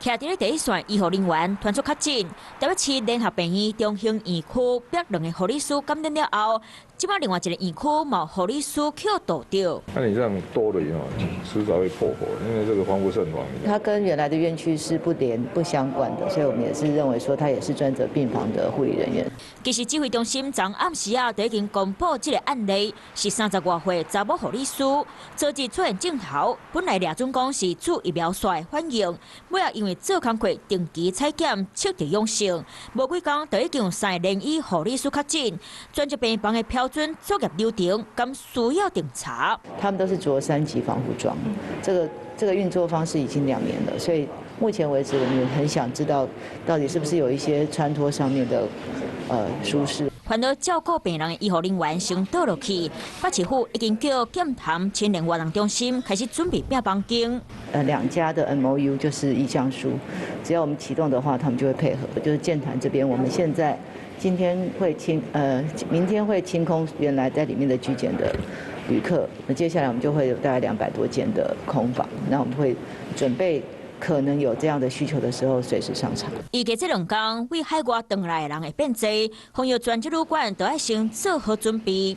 徛伫咧第一线医护人员传出确诊，台北市联合病院中兴院区约2个护理师感染了后，即摆另外一个院区某护理师捡到着。那你这样多了以后，迟早会破获，因为这个防不胜防。它跟原来的院区是不相关的，所以我们也是认为说他也是专责病房的护理人员。其实指挥中心昨暗时就已经公布这个案例，是30多岁查某护理师，昨日出现镜头，本来俩准讲是主疫苗衰反应，尾后因为做工课定期采检测得阳性，无几天就已经有3个联医护理师确诊，专职病房的标准作业流程敢需要调查。他们都是着3级防护装，这个运作方式已经2年了，所以目前为止我们也很想知道，到底是不是有一些穿脱上面的疏失。烦恼照顾病人的医护人员先倒落去，北市府已经叫健谈青年活动中心开始准备变房间。2家的 MOU 就是意向书，只要我们启动的话，他们就会配合。就是健谈这边，我们现在明天会清空原来在里面的居检的旅客，那接下来我们就会有大概200多间的空房，那我们会准备。可能有这样的需求的时候，随时上场。预计这2天为海外回来的人会变多，防疫专职旅馆都要先做好准备。